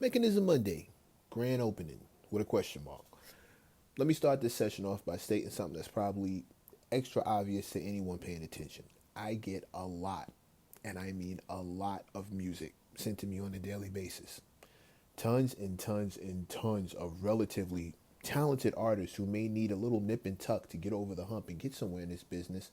Mechanism Monday, grand opening with a question mark. Let me start this session off by stating something that's probably extra obvious to anyone paying attention. I get a lot, and I mean a lot of music sent to me on a daily basis. Tons and tons and tons of relatively talented artists who may need a little nip and tuck to get over the hump and get somewhere in this business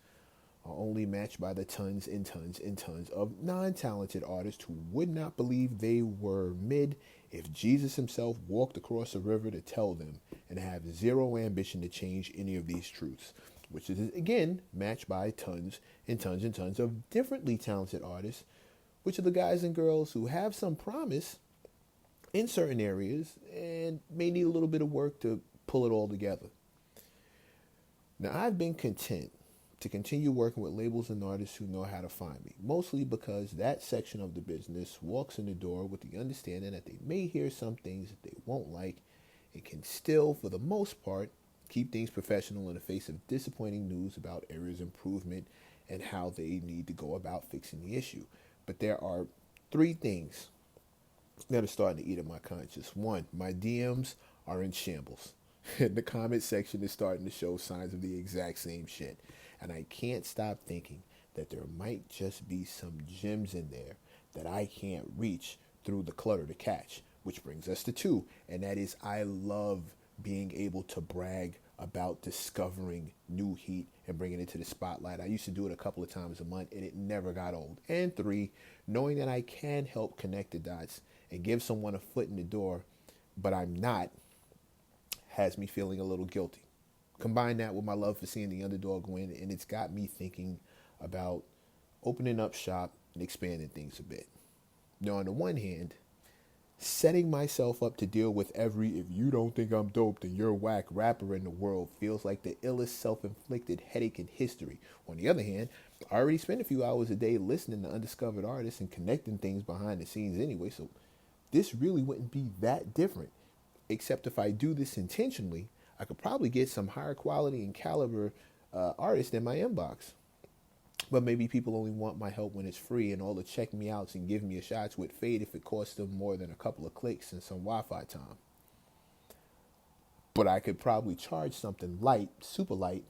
are only matched by the tons and tons and tons of non-talented artists who would not believe they were mid if Jesus himself walked across a river to tell them, and have zero ambition to change any of these truths, which is again matched by tons and tons and tons of differently talented artists, which are the guys and girls who have some promise in certain areas and may need a little bit of work to pull it all together. Now, I've been content to continue working with labels and artists who know how to find me, mostly because that section of the business walks in the door with the understanding that they may hear some things that they won't like and can still, for the most part, keep things professional in the face of disappointing news about areas of improvement and how they need to go about fixing the issue. But there are three things that are starting to eat at my conscience. One, my DMs are in shambles. The comment section is starting to show signs of the exact same shit. And I can't stop thinking that there might just be some gems in there that I can't reach through the clutter to catch. Which brings us to two, and that is I love being able to brag about discovering new heat and bringing it to the spotlight. I used to do it a couple of times a month, and it never got old. And three, knowing that I can help connect the dots and give someone a foot in the door, but I'm not, has me feeling a little guilty. Combine that with my love for seeing the underdog win, and it's got me thinking about opening up shop and expanding things a bit. Now, on the one hand, setting myself up to deal with every "if you don't think I'm dope, then you're whack" rapper in the world feels like the illest self-inflicted headache in history. On the other hand, I already spend a few hours a day listening to undiscovered artists and connecting things behind the scenes anyway, so this really wouldn't be that different. Except if I do this intentionally, I could probably get some higher quality and caliber artists in my inbox. But maybe people only want my help when it's free, and all the check me outs and give me a shots would fade if it costs them more than a couple of clicks and some Wi-Fi time. But I could probably charge something light, super light,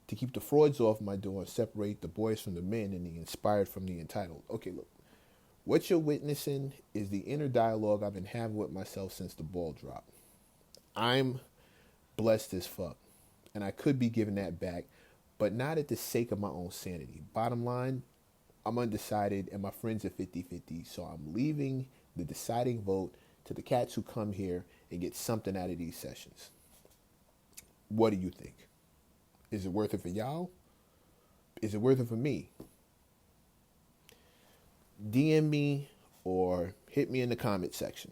to keep the frauds off my door and separate the boys from the men and the inspired from the entitled. Okay, look. What you're witnessing is the inner dialogue I've been having with myself since the ball dropped. I'm blessed as fuck, and I could be giving that back, but not at the sake of my own sanity. Bottom line, I'm undecided and my friends are 50-50, so I'm leaving the deciding vote to the cats who come here and get something out of these sessions. What do you think? Is it worth it for y'all? Is it worth it for me? DM me or hit me in the comment section.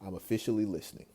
I'm officially listening.